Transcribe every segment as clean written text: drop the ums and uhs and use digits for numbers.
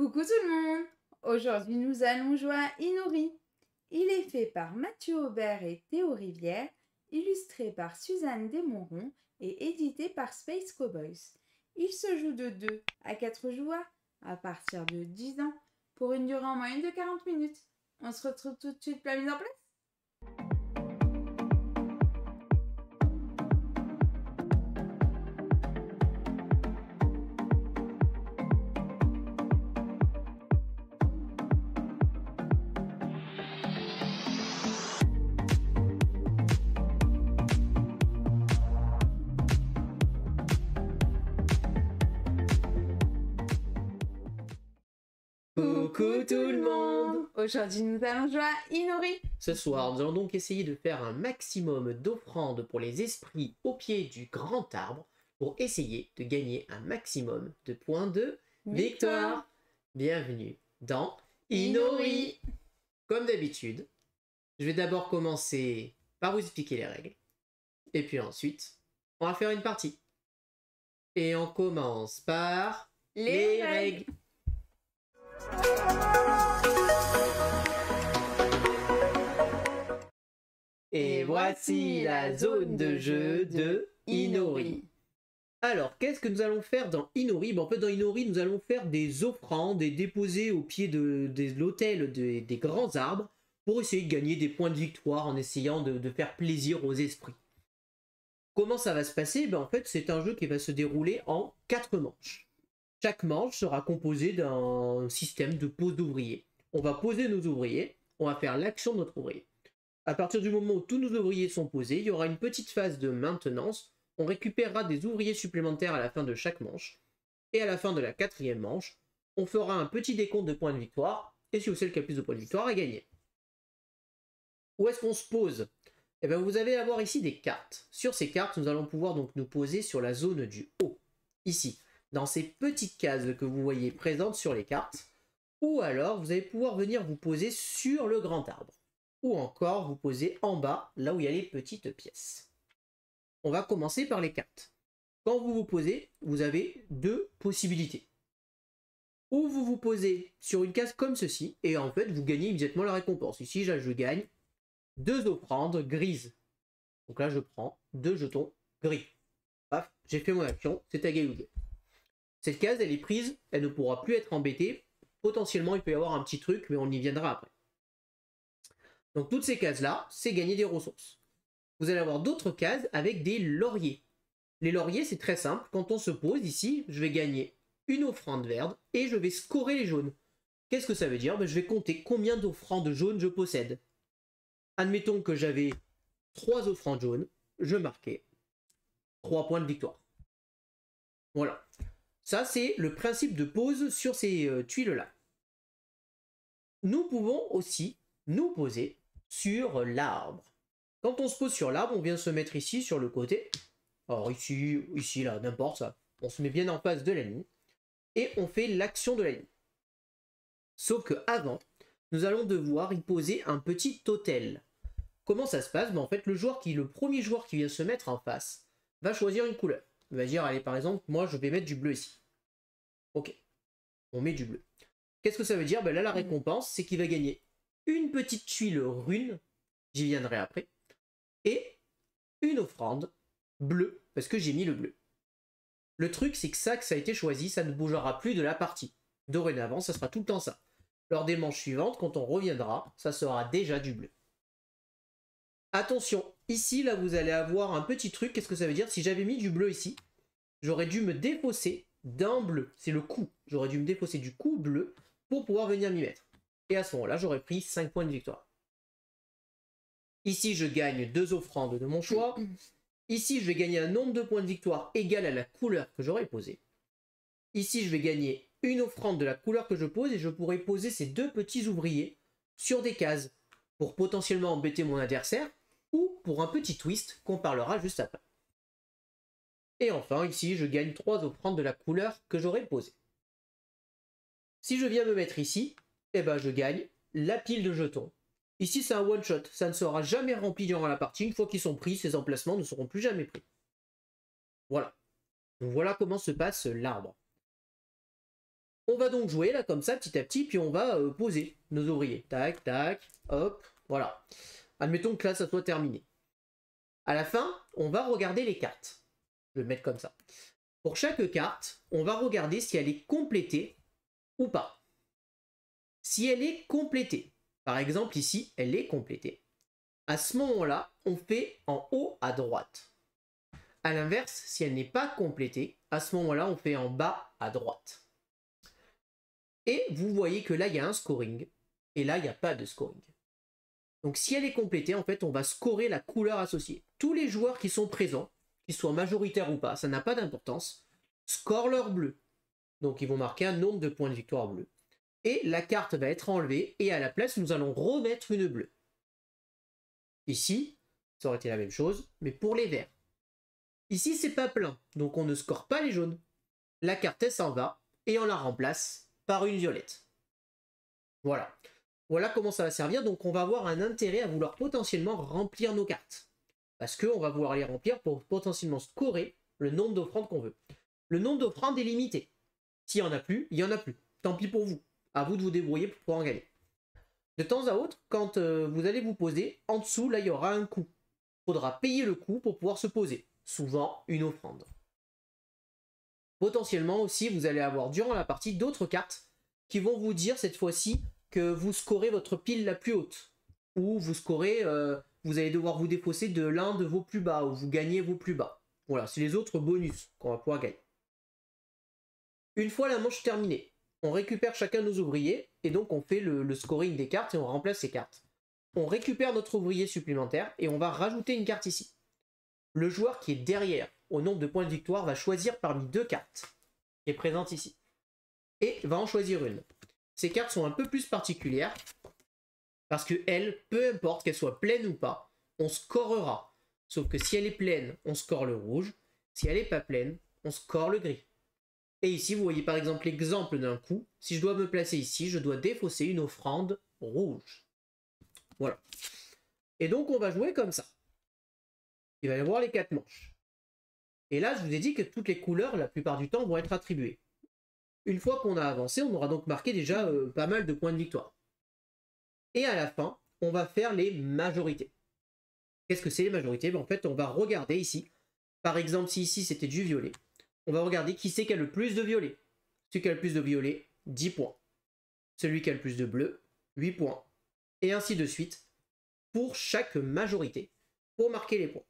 Coucou tout le monde! Aujourd'hui, nous allons jouer à Inori. Il est fait par Mathieu Aubert et Théo Rivière, illustré par Suzanne Desmoron et édité par Space Cowboys. Il se joue de 2 à 4 joueurs à partir de 10 ans pour une durée en moyenne de 40 minutes. On se retrouve tout de suite pour la mise en place. Coucou tout le monde! Aujourd'hui, nous allons jouer à Inori. Ce soir, nous allons donc essayer de faire un maximum d'offrandes pour les esprits au pied du grand arbre pour essayer de gagner un maximum de points de victoire. Bienvenue dans Inori! Comme d'habitude, je vais d'abord commencer par vous expliquer les règles. Et puis ensuite, on va faire une partie. Et on commence par les règles. Et voici la zone de jeu de Inori. Alors, qu'est-ce que nous allons faire dans Inori? En fait, dans Inori, nous allons faire des offrandes et déposer au pied de l'autel des grands arbres pour essayer de gagner des points de victoire en essayant de faire plaisir aux esprits. Comment ça va se passer? En fait, c'est un jeu qui va se dérouler en 4 manches. Chaque manche sera composée d'un système de pose d'ouvriers. On va poser nos ouvriers, on va faire l'action de notre ouvrier. À partir du moment où tous nos ouvriers sont posés, il y aura une petite phase de maintenance. On récupérera des ouvriers supplémentaires à la fin de chaque manche. Et à la fin de la 4e manche, on fera un petit décompte de points de victoire. Et si c'est le qui a plus de points de victoire, a gagné. Où est-ce qu'on se pose? Vous allez avoir ici des cartes. Sur ces cartes, nous allons pouvoir donc nous poser sur la zone du haut. Ici, dans ces petites cases que vous voyez présentes sur les cartes. Ou alors, vous allez pouvoir venir vous poser sur le grand arbre. Ou encore vous poser en bas, là où il y a les petites pièces. On va commencer par les cartes. Quand vous vous posez, vous avez 2 possibilités. Ou vous vous posez sur une case comme ceci, et en fait, vous gagnez immédiatement la récompense. Ici, je gagne 2 offrandes grises. Donc là, je prends 2 jetons gris. Paf, j'ai fait mon action, c'est à gagner. Cette case, elle est prise, elle ne pourra plus être embêtée. Potentiellement, il peut y avoir un petit truc, mais on y viendra après. Donc toutes ces cases-là, c'est gagner des ressources. Vous allez avoir d'autres cases avec des lauriers. Les lauriers, c'est très simple. Quand on se pose ici, je vais gagner une offrande verte et je vais scorer les jaunes. Qu'est-ce que ça veut dire? Je vais compter combien d'offrandes jaunes je possède. Admettons que j'avais 3 offrandes jaunes, je marquais 3 points de victoire. Voilà. Ça, c'est le principe de pose sur ces tuiles-là. Nous pouvons aussi nous poser sur l'arbre. Quand on se pose sur l'arbre, on vient se mettre ici, sur le côté. Alors ici, là, n'importe ça. On se met bien en face de la ligne. Et on fait l'action de la ligne. Sauf que avant, nous allons devoir y poser un petit hôtel. Comment ça se passe? En fait, le premier joueur qui vient se mettre en face va choisir une couleur. Il va dire, allez, par exemple, moi, je vais mettre du bleu ici. Ok. On met du bleu. Qu'est-ce que ça veut dire? Là, la récompense, c'est qu'il va gagner une petite tuile rune, j'y viendrai après, et une offrande bleue, parce que j'ai mis le bleu. Le truc, c'est que ça a été choisi, ça ne bougera plus de la partie. Dorénavant, ça sera tout le temps ça. Lors des manches suivantes, quand on reviendra, ça sera déjà du bleu. Attention, ici, là, vous allez avoir un petit truc. Qu'est-ce que ça veut dire? Si j'avais mis du bleu ici, j'aurais dû me défausser d'un bleu. C'est le coup. J'aurais dû me défausser du coup bleu pour pouvoir venir m'y mettre. Et à ce moment-là, j'aurais pris 5 points de victoire. Ici, je gagne 2 offrandes de mon choix. Ici, je vais gagner un nombre de points de victoire égal à la couleur que j'aurais posée. Ici, je vais gagner une offrande de la couleur que je pose et je pourrai poser ces 2 petits ouvriers sur des cases pour potentiellement embêter mon adversaire ou pour un petit twist qu'on parlera juste après. Et enfin, ici, je gagne 3 offrandes de la couleur que j'aurais posée. Si je viens me mettre ici, je gagne la pile de jetons. Ici, c'est un one-shot. Ça ne sera jamais rempli durant la partie. Une fois qu'ils sont pris, ces emplacements ne seront plus jamais pris. Voilà. Donc voilà comment se passe l'arbre. On va donc jouer là comme ça petit à petit, puis on va poser nos ouvriers. Tac, tac, hop, voilà. Admettons que là ça soit terminé. À la fin, on va regarder les cartes. Je vais le mettre comme ça. Pour chaque carte, on va regarder si elle est complétée ou pas. Si elle est complétée, par exemple ici, elle est complétée. À ce moment-là, on fait en haut à droite. A l'inverse, si elle n'est pas complétée, à ce moment-là, on fait en bas à droite. Et vous voyez que là, il y a un scoring. Et là, il n'y a pas de scoring. Donc si elle est complétée, en fait, on va scorer la couleur associée. Tous les joueurs qui sont présents, qu'ils soient majoritaires ou pas, ça n'a pas d'importance, scorent leur bleu. Donc ils vont marquer un nombre de points de victoire bleu. Et la carte va être enlevée, et à la place, nous allons remettre une bleue. Ici, ça aurait été la même chose, mais pour les verts. Ici, c'est pas plein, donc on ne score pas les jaunes. La carte, elle s'en va, et on la remplace par une violette. Voilà. Voilà comment ça va servir, donc on va avoir un intérêt à vouloir potentiellement remplir nos cartes. Parce qu'on va vouloir les remplir pour potentiellement scorer le nombre d'offrandes qu'on veut. Le nombre d'offrandes est limité. S'il n'y en a plus, il n'y en a plus. Tant pis pour vous. À vous de vous débrouiller pour pouvoir en gagner. De temps à autre, quand vous allez vous poser, en dessous, là, il y aura un coût. Il faudra payer le coût pour pouvoir se poser. Souvent, une offrande. Potentiellement aussi, vous allez avoir durant la partie d'autres cartes qui vont vous dire cette fois-ci que vous scorez votre pile la plus haute. Ou vous scorez, vous allez devoir vous défausser de l'un de vos plus bas, ou vous gagnez vos plus bas. Voilà, c'est les autres bonus qu'on va pouvoir gagner. Une fois la manche terminée, on récupère chacun nos ouvriers, et donc on fait le scoring des cartes et on remplace ces cartes. On récupère notre ouvrier supplémentaire, et on va rajouter une carte ici. Le joueur qui est derrière, au nombre de points de victoire, va choisir parmi deux cartes, qui est présente ici, et va en choisir une. Ces cartes sont un peu plus particulières, parce que elles, peu importe qu'elles soient pleines ou pas, on scorera. Sauf que si elle est pleine, on score le rouge. Si elle n'est pas pleine, on score le gris. Et ici, vous voyez par exemple l'exemple d'un coup. Si je dois me placer ici, je dois défausser une offrande rouge. Voilà. Et donc, on va jouer comme ça. Il va y avoir les 4 manches. Et là, je vous ai dit que toutes les couleurs, la plupart du temps, vont être attribuées. Une fois qu'on a avancé, on aura donc marqué déjà pas mal de points de victoire. Et à la fin, on va faire les majorités. Qu'est-ce que c'est les majorités? En fait, on va regarder ici. Par exemple, si ici c'était du violet, on va regarder qui c'est qui a le plus de violet. Celui qui a le plus de violet, 10 points. Celui qui a le plus de bleu, 8 points. Et ainsi de suite, pour chaque majorité, pour marquer les points.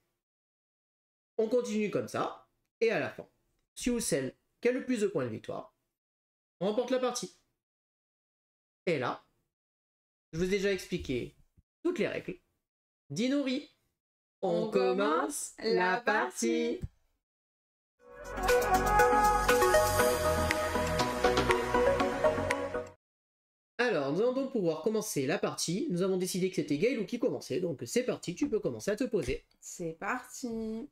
On continue comme ça, et à la fin, celui ou celle qui a le plus de points de victoire, remporte la partie. Et là, je vous ai déjà expliqué toutes les règles d'Inori. On commence la partie. Alors, nous allons donc pouvoir commencer la partie. Nous avons décidé que c'était Gaëlou qui commençait, donc c'est parti, tu peux commencer à te poser. C'est parti.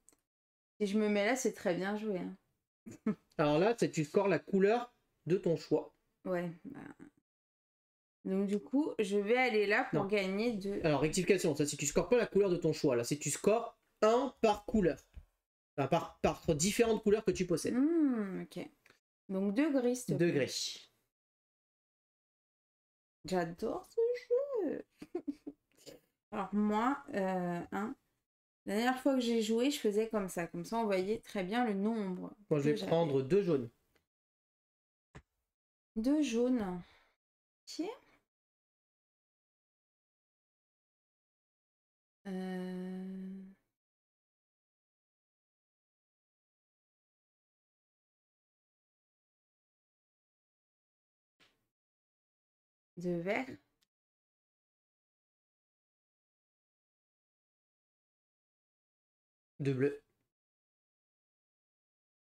Si je me mets là, c'est très bien joué. Hein. Alors là, tu scores la couleur de ton choix. Ouais. Bah... Donc du coup, je vais aller là pour gagner 2. Alors, rectification, ça, si tu scores pas la couleur de ton choix, là, c'est tu scores 1 par couleur. Enfin, par différentes couleurs que tu possèdes. Ok. Donc 2 gris, s'il te plaît. 2 gris. J'adore ce jeu. Alors moi, la dernière fois que j'ai joué, je faisais comme ça. Comme ça, on voyait très bien le nombre. Moi, je vais prendre 2 jaunes. 2 jaunes. Ok. De vert. De bleu.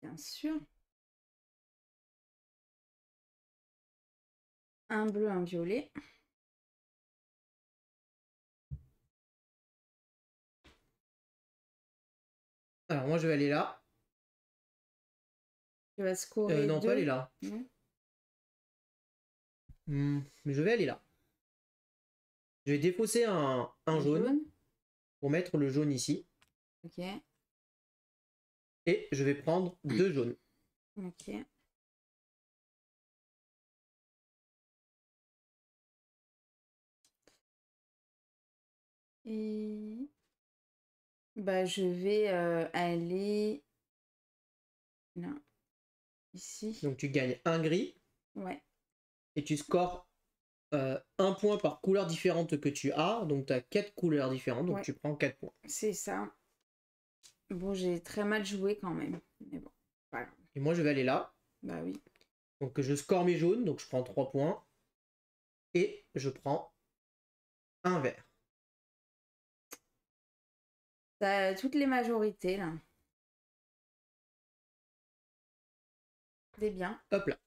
Bien sûr. Un bleu, un violet. Alors moi je vais aller là. Tu vas scorer non, 2. pas aller là. Mais je vais aller là. Je vais défausser un jaune pour mettre le jaune ici. Ok. Et je vais prendre 2 jaunes. Ok. Et bah, je vais aller là, ici. Donc tu gagnes un gris. Ouais. Et tu scores un point par couleur différente que tu as. Donc tu as 4 couleurs différentes, donc Ouais. tu prends 4 points. C'est ça. Bon, j'ai très mal joué quand même. Mais bon, voilà. Et moi je vais aller là. Bah oui. Donc je score mes jaunes, donc je prends 3 points. Et je prends un vert. T'as toutes les majorités là. C'est bien. Hop là.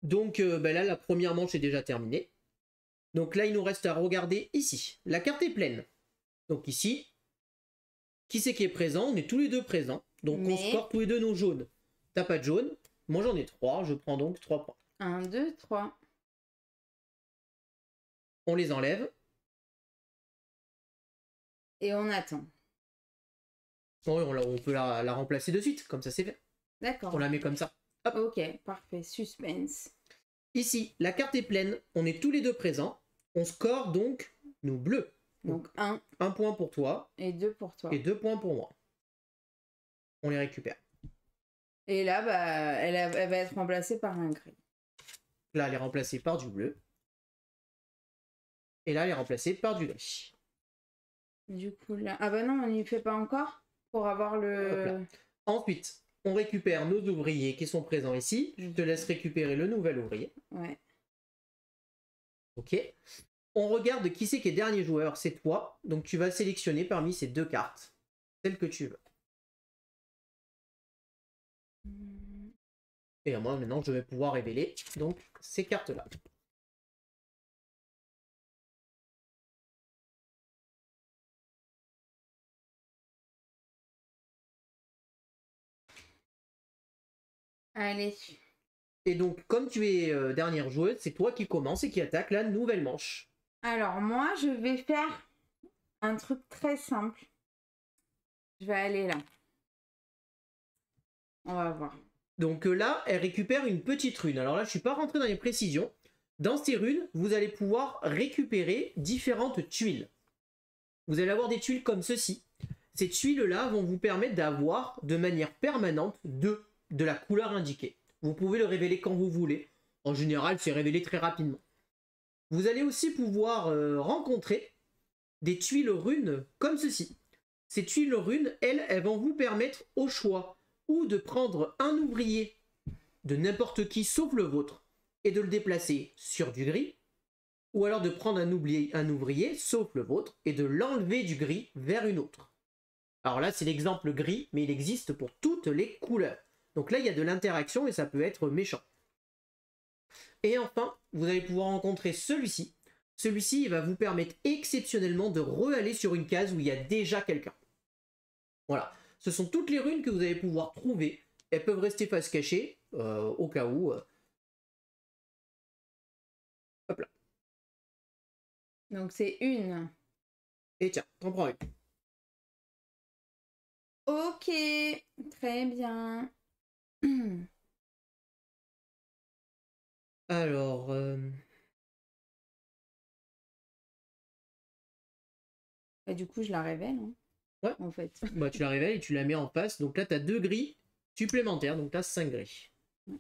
Donc ben là, la première manche est déjà terminée. Donc là, il nous reste à regarder ici. La carte est pleine. Donc ici, qui c'est qui est présent? On est tous les deux présents. Donc on score tous les deux nos jaunes. T'as pas de jaune. Moi j'en ai 3. Je prends donc 3 points. 1, 2, 3. On les enlève. Et on attend. Bon, on peut la remplacer de suite. Comme ça, c'est fait. D'accord. On la met comme ça. Hop. Ok, parfait. Suspense. Ici, la carte est pleine. On est tous les deux présents. On score donc nos bleus. Donc 1. Un point pour toi. Et 2 pour toi. Et 2 points pour moi. On les récupère. Et là, bah, elle va être remplacée par un gris. Là, elle est remplacée par du bleu. Et là, elle est remplacée par du gris. Du coup, là... Ah bah non, on n'y fait pas encore pour avoir le... Ensuite, on récupère nos ouvriers qui sont présents ici. Je te laisse récupérer le nouvel ouvrier. Ouais. Ok. On regarde qui c'est qui est dernier joueur. C'est toi. Donc, tu vas sélectionner parmi ces 2 cartes. Celle que tu veux. Et moi, maintenant, je vais pouvoir révéler donc ces cartes-là. Allez. Et donc, comme tu es dernière joueuse, c'est toi qui commence et qui attaque la nouvelle manche. Alors, moi, je vais faire un truc très simple. Je vais aller là. On va voir. Donc là, elle récupère une petite rune. Alors là, je ne suis pas rentré dans les précisions. Dans ces runes, vous allez pouvoir récupérer différentes tuiles. Vous allez avoir des tuiles comme ceci. Ces tuiles-là vont vous permettre d'avoir de manière permanente de la couleur indiquée. Vous pouvez le révéler quand vous voulez. En général, c'est révélé très rapidement. Vous allez aussi pouvoir rencontrer des tuiles runes comme ceci. Ces tuiles runes, elles vont vous permettre au choix ou de prendre un ouvrier de n'importe qui sauf le vôtre et de le déplacer sur du gris, ou alors de prendre un ouvrier sauf le vôtre et de l'enlever du gris vers une autre. Alors là, c'est l'exemple gris, mais il existe pour toutes les couleurs. Donc là, il y a de l'interaction et ça peut être méchant. Et enfin, vous allez pouvoir rencontrer celui-ci. Celui-ci, il va vous permettre exceptionnellement de re-aller sur une case où il y a déjà quelqu'un. Voilà. Ce sont toutes les runes que vous allez pouvoir trouver. Elles peuvent rester face cachée, au cas où. Hop là. Donc, c'est une. Et tiens, t'en prends une. Ok, très bien. Alors... Et du coup, je la révèle. Hein, ouais. En fait. Bah, tu la révèles et tu la mets en face. Donc là, tu as 2 gris supplémentaires. Donc tu as 5 gris. Ouais.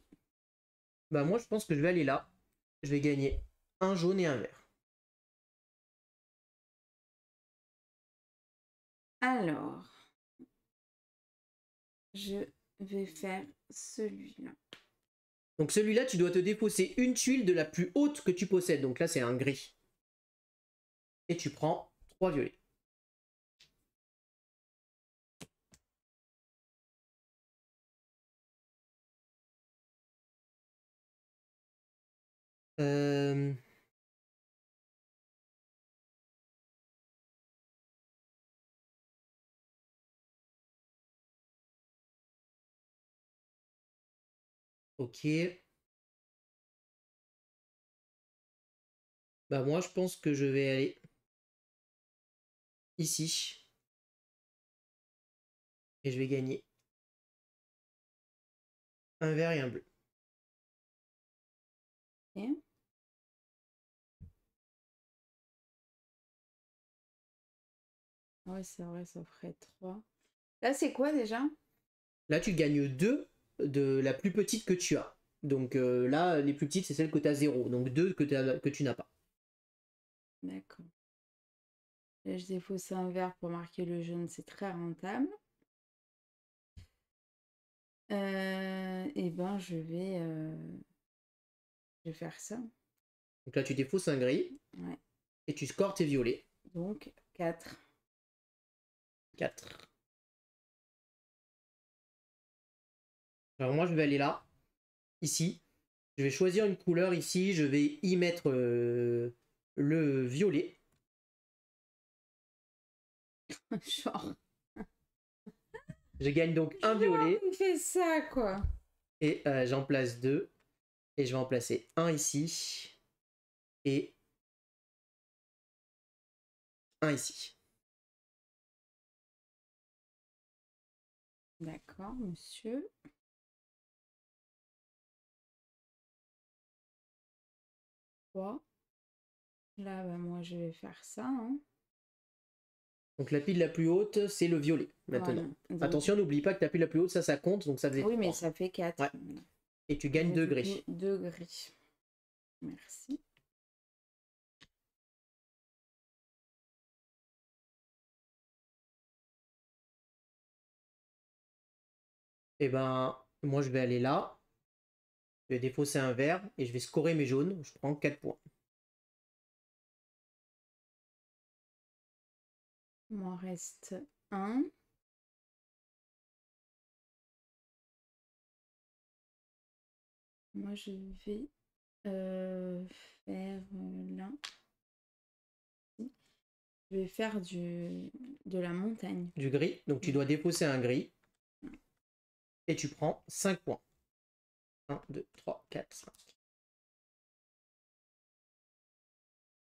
Bah, moi, je pense que je vais aller là. Je vais gagner un jaune et un vert. Alors, je vais faire celui-là. Donc celui-là, tu dois te défausser une tuile de la plus haute que tu possèdes. Donc là, c'est un gris. Et tu prends 3 violets. Ok. Bah moi, je pense que je vais aller ici. Et je vais gagner un vert et un bleu. Ok. Ouais, c'est vrai, ça ferait 3. Là, c'est quoi déjà? Là, tu gagnes 2 de la plus petite que tu as. Donc là, les plus petites, c'est celles que tu as 0. Donc 2 que tu n'as pas. D'accord. Là, je défausse un vert pour marquer le jaune, c'est très rentable. Et ben, je vais faire ça. Donc là, tu défausses un gris. Ouais. Et tu scores tes violets. Donc, 4. 4. Alors moi, je vais aller là. Ici. Je vais choisir une couleur ici. Je vais y mettre le violet. Genre. Je gagne donc un violet. Il fait ça, quoi. Et j'en place 2. Et je vais en placer un ici. Et un ici. D'accord, monsieur. Là, bah, moi, je vais faire ça. Hein. Donc la pile la plus haute, c'est le violet, maintenant. Voilà. Donc, attention, n'oublie pas que ta pile la plus haute, ça compte, donc ça faisait oui, 3. mais ça fait 4. Ouais. Et tu gagnes 2 Du gris. coup, 2 gris. Merci. Et ben, moi je vais aller là. Je vais défausser un vert et je vais scorer mes jaunes. Je prends 4 points. Il m'en reste 1. Moi, je vais faire là. Je vais faire de la montagne. Du gris, donc tu dois défausser un gris. Et tu prends 5 points. 1, 2, 3, 4, 5.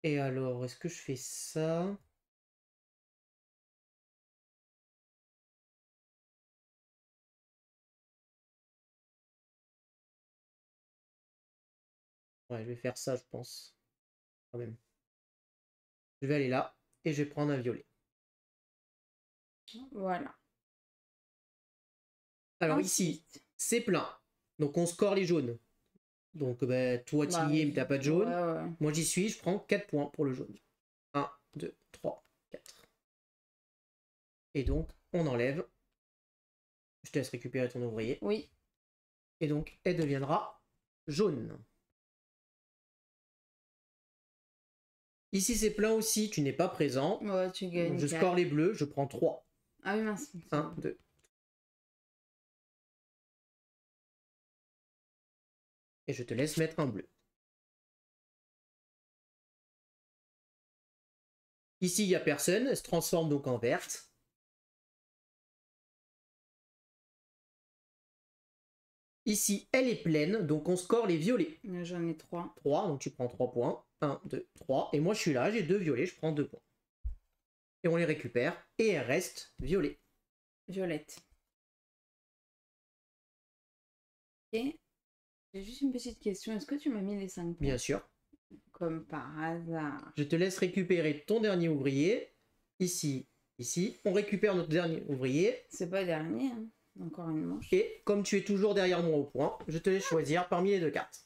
Et alors, est-ce que je fais ça? Ouais, je vais faire ça, je pense. Quand même. Je vais aller là et je vais prendre un violet. Voilà. Alors Ensuite, ici, c'est plein. Donc on score les jaunes. Donc bah, toi tu y es mais t'as pas de jaune. Ouais. Moi j'y suis, je prends 4 points pour le jaune. 1, 2, 3, 4. Et donc on enlève. Je te laisse récupérer ton ouvrier. Oui. Et donc elle deviendra jaune. Ici c'est plein aussi, tu n'es pas présent. Ouais, tu gagnes. Je score les bleus, je prends 3. Ah oui, mince. 1, 2. Et je te laisse mettre un bleu. Ici il n'y a personne, elle se transforme donc en verte. Ici, elle est pleine, donc on score les violets. J'en ai 3. 3, donc tu prends 3 points. 1, 2, 3. Et moi, je suis là, j'ai 2 violets, je prends 2 points. Et on les récupère, et elle reste violet. Violette. Et j'ai juste une petite question. Est-ce que tu m'as mis les 5 points? Bien sûr. Comme par hasard. Je te laisse récupérer ton dernier ouvrier. Ici, ici. On récupère notre dernier ouvrier. C'est pas dernier, hein. Encore une manche. Et comme tu es toujours derrière moi au point, je te laisse choisir parmi les 2 cartes.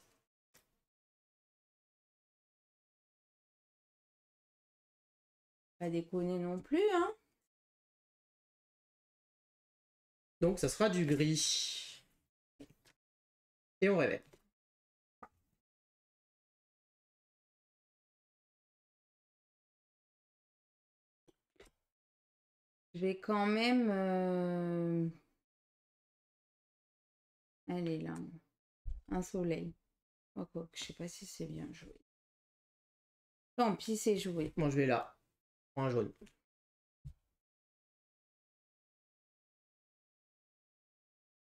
Pas déconner non plus, hein. Donc ça sera du gris. Et on révèle. Je vais quand même... Elle est là. Un soleil. Oh, quoi, je sais pas si c'est bien joué. Tant pis, c'est joué. Moi je vais là. Je prends un jaune.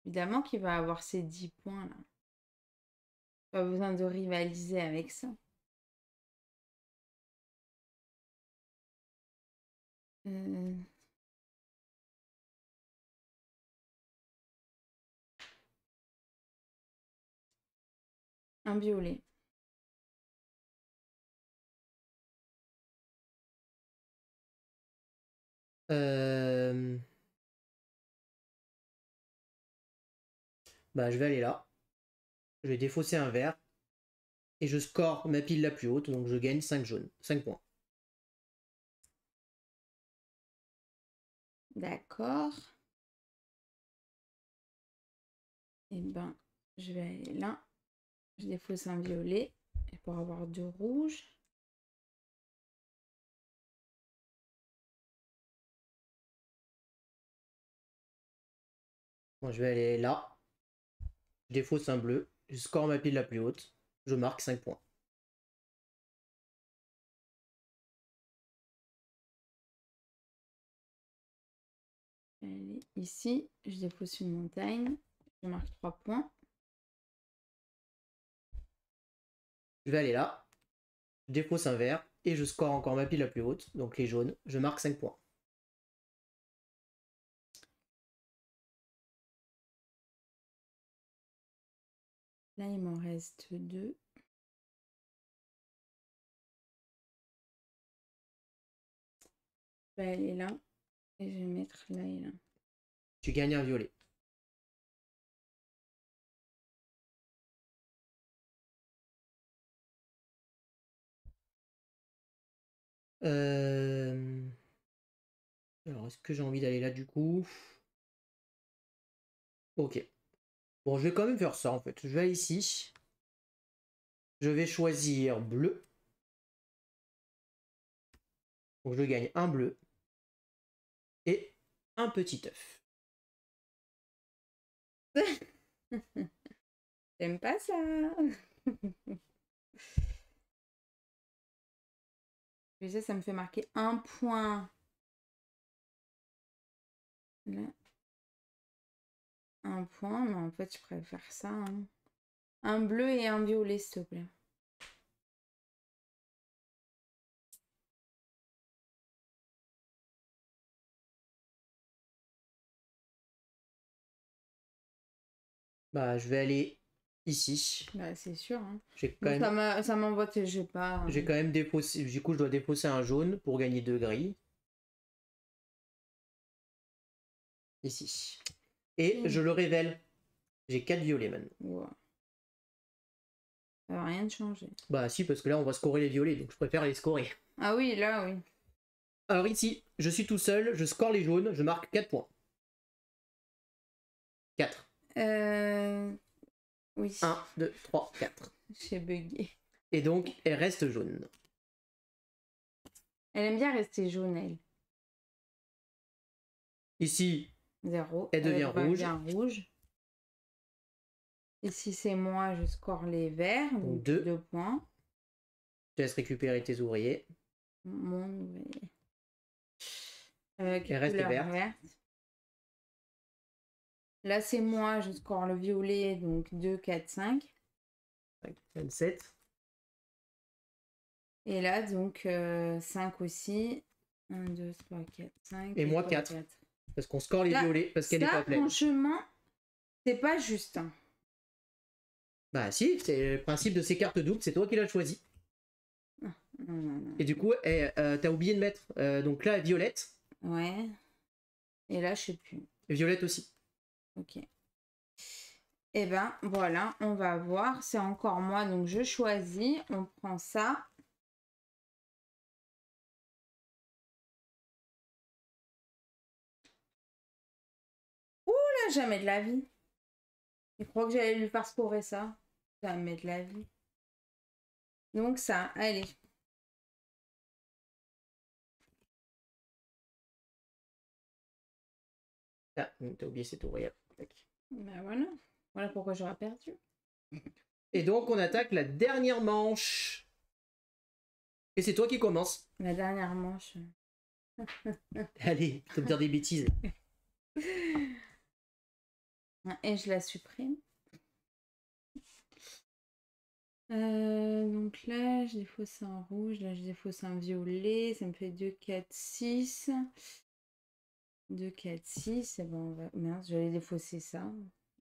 Évidemment qu'il va avoir ces 10 points là. Pas besoin de rivaliser avec ça. Un violet. Bah, je vais aller là. Je vais défausser un vert. Et je score ma pile la plus haute, donc je gagne 5 jaunes. 5 points. D'accord. Et ben, je vais aller là. Je défausse un violet. Et pour avoir 2 rouges. Bon, je vais aller là. Je défausse un bleu. Je score ma pile la plus haute. Je marque 5 points. Allez, ici, je dépose une montagne. Je marque 3 points. Je vais aller là. Je défausse un vert. Et je score encore ma pile la plus haute. Donc les jaunes. Je marque 5 points. Là, il m'en reste 2. Je vais aller là. Et je vais mettre là et là. Tu gagnes un violet. Alors, est-ce que j'ai envie d'aller là du coup? Ok. Bon, je vais quand même faire ça en fait. Je vais aller ici. Je vais choisir bleu. Donc je gagne un bleu. Et un petit œuf. J'aime pas ça. Et ça me fait marquer 1 point. Là. 1 point, mais en fait, je préfère ça. Hein. Un bleu et un violet, s'il te plaît. Bah, je vais aller ici. Bah, c'est sûr. Hein. J'ai quand même... Ça m'envoie, je sais pas. J'ai quand même défaussé. Du coup, je dois défausser un jaune pour gagner 2 gris. Ici. Et je le révèle. J'ai 4 violets maintenant. Wow. Ça va rien changer. Bah si, parce que là, on va scorer les violets, donc je préfère les scorer. Ah oui, là, oui. Alors ici, je suis tout seul, je score les jaunes, je marque 4 points. 4. Oui. 1, 2, 3, 4. J'ai bugué. Et donc, elle reste jaune. Elle aime bien rester jaune, elle. Ici, 0. elle devient rouge. Rouge. Ici, c'est moi, je score les verts. Donc 2 points. Je te laisse récupérer tes ouvriers. Mon ouvrier. Elle reste verte. Là, c'est moi, je score le violet, donc 2, 4, 5. 27. Et là, donc 5 aussi. 1, 2, 3, 4, 5. Et moi 4. Parce qu'on score les violets, parce qu'elle n'est pas pleine. Franchement, c'est pas juste. Hein. Bah si, c'est le principe de ces cartes doubles, c'est toi qui l'as choisi. Non. Et du coup, t'as oublié de mettre, donc là, violette. Ouais. Et là, je sais plus. Violette aussi. Ok. Et ben voilà, on va voir. C'est encore moi, donc je choisis. On prend ça. Ouh là, jamais de la vie. Je crois que j'allais lui faire scorer ça. Jamais de la vie. Donc ça, allez. Ah, t'as oublié cette ouvrière. Ben voilà. Voilà pourquoi j'aurais perdu. Et donc, on attaque la dernière manche. Et c'est toi qui commence. La dernière manche. Allez, faut me dire des bêtises. Et je la supprime. Donc là, je défausse un rouge. Là, je défausse un violet. Ça me fait 2, 4, 6. 2, 4, 6. Et bon, on va... Mince, j'allais défausser ça.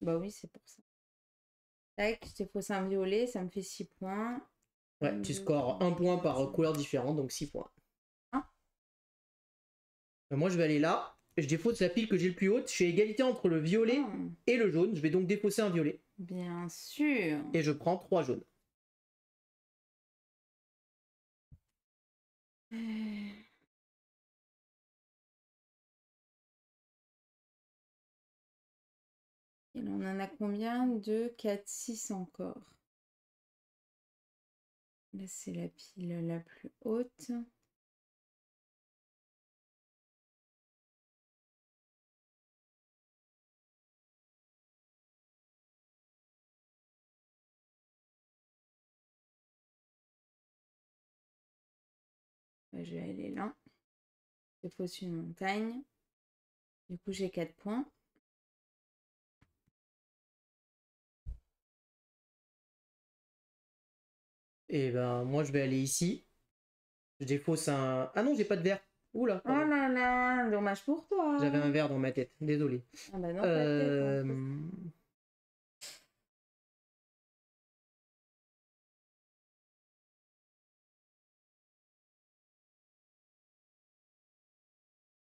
Bah oui, c'est pour ça. Tac, je défausse un violet. Ça me fait 6 points. Ouais, tu scores 1 point par couleur différente, donc 6 points. Moi, je vais aller là. Je défausse la pile que j'ai le plus haute. Je suis à égalité entre le violet et le jaune. Je vais donc défausser un violet. Bien sûr. Et je prends 3 jaunes. Et là, on en a combien? 2, 4, 6 encore. Là, c'est la pile la plus haute. Je vais aller là. Je dépose une montagne. Du coup, j'ai 4 points. Et ben, moi, je vais aller ici. Je défausse un... Ah non, j'ai pas de vert. Oula. Oh là là, dommage pour toi. J'avais un vert dans ma tête. Désolé. Ah bah non, pas de tête, hein.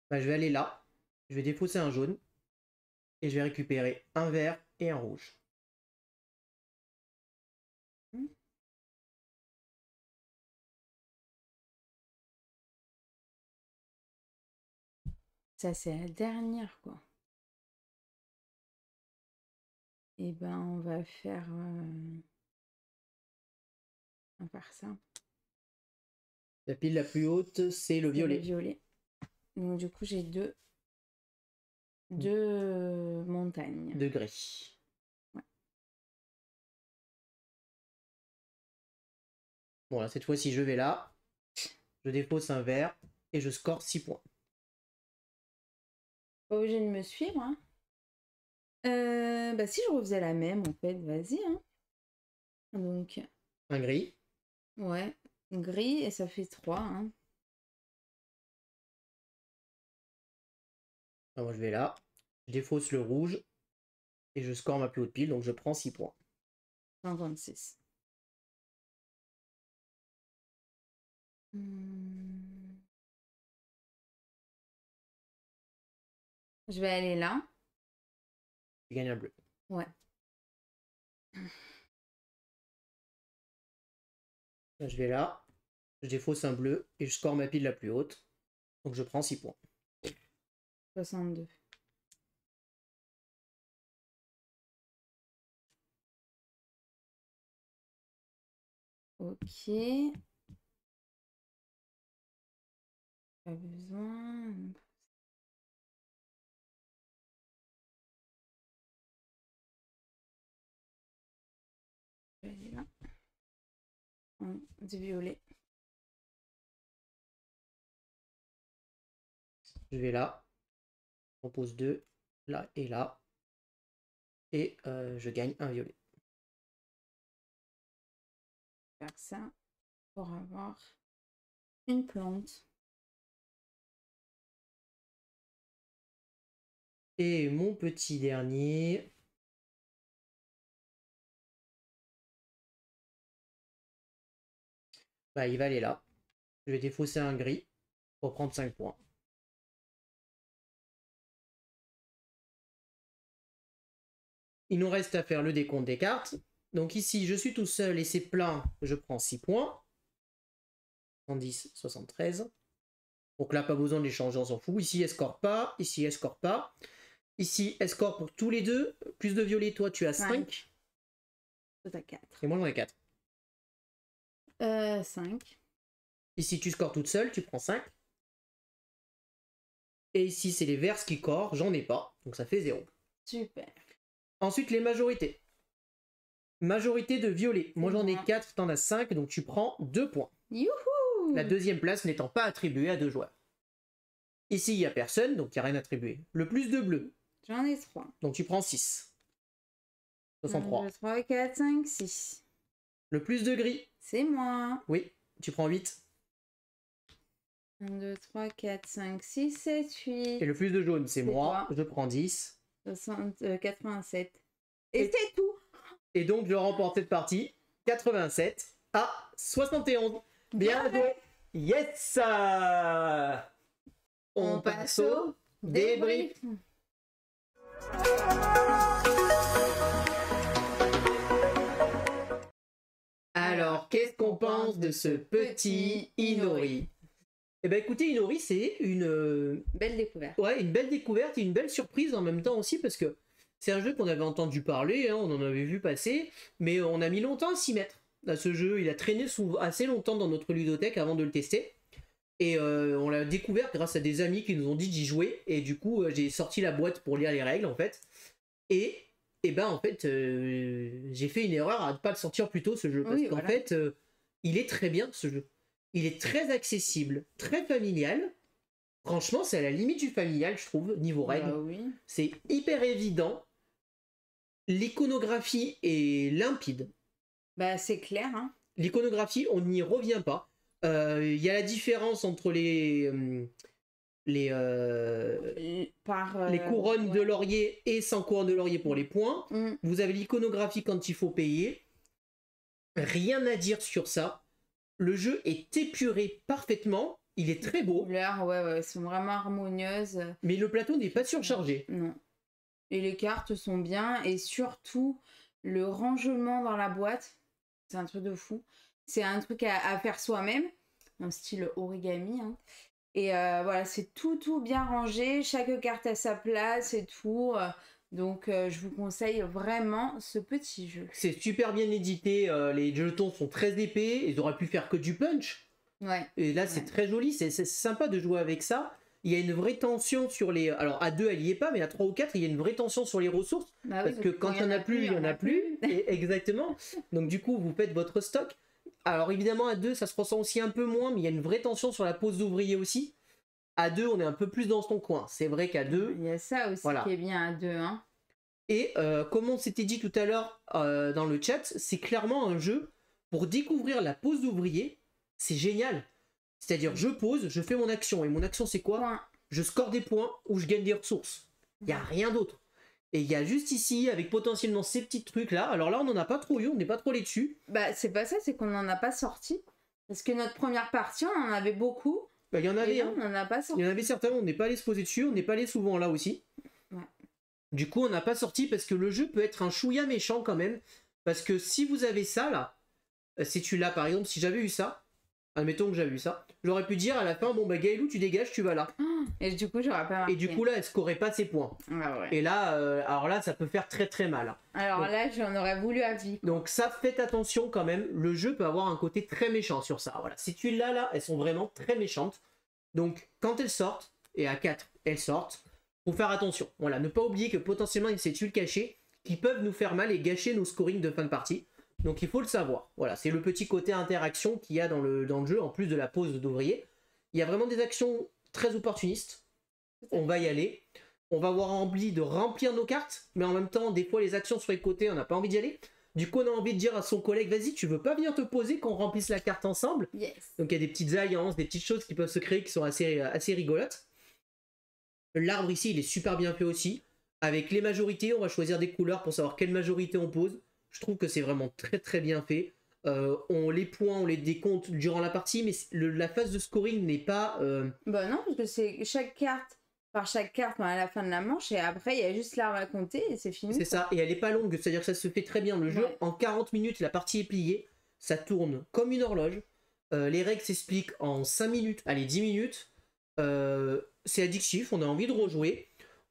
Bah, je vais aller là. Je vais défausser un jaune. Et je vais récupérer un vert et un rouge. Ça, c'est la dernière, quoi. Et ben, on va faire ça. La pile la plus haute, c'est le violet. Le violet. Donc, du coup, j'ai deux montagnes. De gris. Ouais. Bon, là, cette fois-ci, je vais là. Je défausse un vert. Et je score 6 points. Pas obligé de me suivre, hein. Bah, si je refaisais la même, en fait, vas-y, hein. Donc, Un gris. ouais, gris, et ça fait 3, hein. Alors, moi, je vais là. Je défausse le rouge. Et je score ma plus haute pile. Donc, je prends 6 points. 56. Je vais aller là. Je gagne un bleu. Ouais. Là, je vais là. Je défausse un bleu. Et je score ma pile la plus haute. Donc, je prends 6 points. 62. Ok. Pas besoin. Je vais aller là. Du violet. Je vais là. Je propose 2. Là et là. Et je gagne un violet. Faire ça pour avoir une plante. Et mon petit dernier. Bah, il va aller là. Je vais défausser un gris pour prendre 5 points. Il nous reste à faire le décompte des cartes. Donc ici, je suis tout seul et c'est plein. Je prends 6 points. 110, 73. Donc là, pas besoin de les changer, on s'en fout. Ici, elle score pas. Ici, elle score pas. Ici, elle score pour tous les deux. Plus de violet, toi, tu as 5. Toi, t'as 4. Et moi, j'en ai 4. 5. Ici, tu scores toute seule, tu prends 5. Et ici, c'est les verts qui scorent, j'en ai pas. Donc ça fait 0. Super. Ensuite, les majorités. Majorité de violet. Moi, j'en ai 4, t'en as 5, donc tu prends 2 points. Youhou! La deuxième place n'étant pas attribuée à 2 joueurs. Ici, il n'y a personne, donc il n'y a rien attribué. Le plus de bleu. J'en ai 3. Donc tu prends 6. 63. 1, 2, 3, 4, 5, 6. Le plus de gris. C'est moi. Oui, tu prends 8. 1, 2, 3, 4, 5, 6, 7, 8. Et le plus de jaune, c'est moi. Toi. Je prends 10. 87. Et c'est tout. Et donc, je remporte cette partie 87 à 71. Bien joué. Yes! on passe au débrief. Alors, qu'est-ce qu'on pense de ce petit Inori? Eh ben écoutez, Inori, c'est une belle découverte. Ouais, une belle découverte et une belle surprise en même temps aussi, parce que c'est un jeu qu'on avait entendu parler, hein, on en avait vu passer, mais on a mis longtemps à s'y mettre. À ce jeu, il a traîné assez longtemps dans notre ludothèque avant de le tester. Et on l'a découvert grâce à des amis qui nous ont dit d'y jouer. Et du coup, j'ai sorti la boîte pour lire les règles, en fait. Et ben, en fait, j'ai fait une erreur à ne pas le sortir plus tôt, ce jeu. Parce qu'en fait, il est très bien, ce jeu. Il est très accessible, très familial. Franchement, c'est à la limite du familial, je trouve, niveau règles. Oui. C'est hyper évident. L'iconographie est limpide. Bah, c'est clair, hein. L'iconographie, on n'y revient pas. Il y a la différence entre les couronnes de laurier et sans couronne de laurier pour les points. Vous avez l'iconographie quand il faut payer. Rien à dire sur ça. Le jeu est épuré parfaitement. Il est très beau. Les couleurs, ouais, sont vraiment harmonieuses. Mais le plateau n'est pas surchargé. Non. Et les cartes sont bien. Et surtout, le rangement dans la boîte, c'est un truc de fou. C'est un truc à faire soi-même, en style origami. Hein. Et voilà, c'est tout bien rangé. Chaque carte a sa place et tout. Donc, je vous conseille vraiment ce petit jeu. C'est super bien édité. Les jetons sont très épais. Ils auraient pu faire que du punch. Ouais. Et là, c'est très joli. C'est sympa de jouer avec ça. Il y a une vraie tension sur les... Alors, à 2, elle y est pas, mais à 3 ou 4, il y a une vraie tension sur les ressources. Bah parce que quand il y en a plus, il y en a plus. Et exactement. Donc, du coup, vous faites votre stock. Alors, évidemment, à 2, ça se ressent aussi un peu moins, mais il y a une vraie tension sur la pose d'ouvrier aussi. À 2, on est un peu plus dans son coin. C'est vrai qu'à 2... Il y a ça aussi qui est bien à 2. Hein. Et comme on s'était dit tout à l'heure dans le chat, c'est clairement un jeu pour découvrir la pose d'ouvrier. C'est génial. C'est-à-dire, je pose, je fais mon action. Et mon action, c'est quoi? Je score des points ou je gagne des ressources. Il n'y a rien d'autre. Et il y a juste ici, avec potentiellement ces petits trucs-là. Alors là, on n'en a pas trop eu, on n'est pas trop les dessus. Bah, c'est pas ça, c'est qu'on n'en a pas sorti. Parce que notre première partie, on en avait beaucoup. Bah, il y en avait, on n'en a pas sorti. Il y en avait certains, on n'est pas allé se poser dessus, on n'est pas allé souvent là aussi. Ouais. Du coup, on n'a pas sorti parce que le jeu peut être un chouïa méchant quand même. Parce que si vous avez ça là, si tu l'as par exemple, si j'avais eu ça, admettons que j'avais eu ça, j'aurais pu dire à la fin, bon bah Gaëlou, tu dégages, tu vas là. Et du coup, j'aurais pas marqué. Et du coup là, elle scorait pas ses points. Ah ouais. Et là, alors là, ça peut faire très très mal. Alors donc, là, j'en aurais voulu à vie. Donc ça, faites attention quand même, le jeu peut avoir un côté très méchant sur ça. Voilà, si tu l'as là, elles sont vraiment très méchantes. Donc quand elles sortent, et à 4, elles sortent, faut faire attention. Voilà, ne pas oublier que potentiellement il y a ces tuiles cachées qui peuvent nous faire mal et gâcher nos scorings de fin de partie. Donc il faut le savoir. Voilà, c'est le petit côté interaction qu'il y a dans le jeu, en plus de la pose d'ouvrier. Il y a vraiment des actions très opportunistes. On va y aller. On va avoir envie de remplir nos cartes, mais en même temps, des fois, les actions sur les côtés, on n'a pas envie d'y aller. Du coup, on a envie de dire à son collègue, vas-y, tu veux pas venir te poser qu'on remplisse la carte ensemble? Yes. Donc il y a des petites alliances, des petites choses qui peuvent se créer qui sont assez rigolotes. L'arbre ici, il est super bien fait aussi. Avec les majorités, on va choisir des couleurs pour savoir quelle majorité on pose. Je trouve que c'est vraiment très très bien fait. Les points, on les décompte durant la partie, mais la phase de scoring n'est pas... Bah non, parce que c'est chaque carte à la fin de la manche, et après il y a juste l'arbre à compter et c'est fini. C'est ça, et elle est pas longue, c'est-à-dire que ça se fait très bien. Le jeu, en 40 minutes, la partie est pliée, ça tourne comme une horloge. Les règles s'expliquent en 5 minutes, allez 10 minutes. C'est addictif, on a envie de rejouer.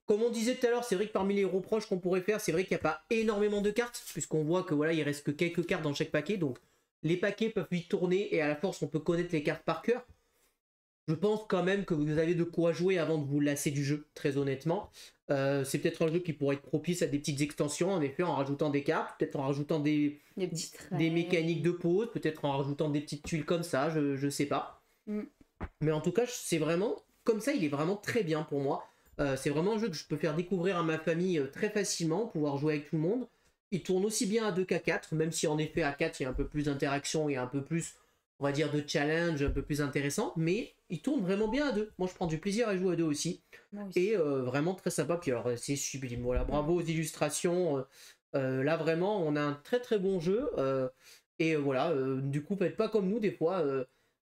Comme on disait tout à l'heure, c'est vrai que parmi les reproches qu'on pourrait faire, c'est vrai qu'il n'y a pas énormément de cartes, puisqu'on voit que voilà, il reste que quelques cartes dans chaque paquet, donc les paquets peuvent vite tourner et à la force on peut connaître les cartes par cœur. Je pense quand même que vous avez de quoi jouer avant de vous lasser du jeu, très honnêtement. C'est peut-être un jeu qui pourrait être propice à des petites extensions, en effet, en rajoutant des cartes, peut-être en rajoutant des mécaniques de pause, peut-être en rajoutant des petites tuiles comme ça, je sais pas. Mais en tout cas, c'est vraiment, comme ça, il est vraiment très bien pour moi. C'est vraiment un jeu que je peux faire découvrir à ma famille très facilement, pouvoir jouer avec tout le monde. Il tourne aussi bien à 2 qu'à 4, même si en effet à 4 il y a un peu plus d'interaction et un peu plus, on va dire, de challenge, un peu plus intéressant, mais il tourne vraiment bien à 2. Moi je prends du plaisir à jouer à 2 aussi. Et vraiment très sympa, puis alors c'est sublime. Voilà, bravo aux illustrations. Là vraiment on a un très très bon jeu. Et voilà, du coup faites pas comme nous des fois.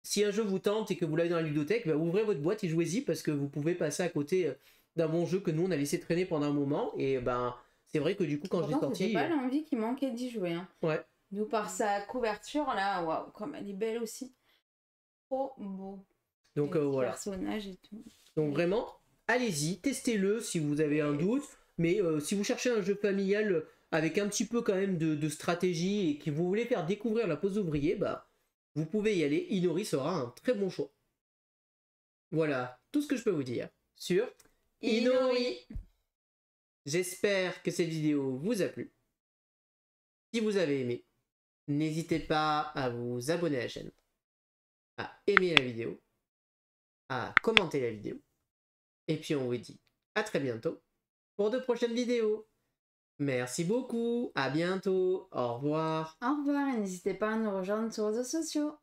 si un jeu vous tente et que vous l'avez dans la ludothèque, bah, ouvrez votre boîte et jouez-y parce que vous pouvez passer à côté d'un bon jeu que nous on a laissé traîner pendant un moment. Et ben c'est vrai que du coup quand j'ai sorti... C'était pas l'envie qui manquait d'y jouer. Hein. Ouais. Nous par sa couverture là, waouh, comme elle est belle aussi. Trop beau. Donc voilà. Personnages et tout. Donc vraiment, allez-y, testez-le si vous avez un doute. Mais si vous cherchez un jeu familial avec un petit peu quand même de stratégie et que vous voulez faire découvrir la pose ouvrier, bah vous pouvez y aller. Inori sera un très bon choix. Voilà tout ce que je peux vous dire sur Inori. J'espère que cette vidéo vous a plu. Si vous avez aimé, n'hésitez pas à vous abonner à la chaîne, à aimer la vidéo, à commenter la vidéo. Et puis on vous dit à très bientôt pour de prochaines vidéos. Merci beaucoup, à bientôt, au revoir. Au revoir et n'hésitez pas à nous rejoindre sur les réseaux sociaux.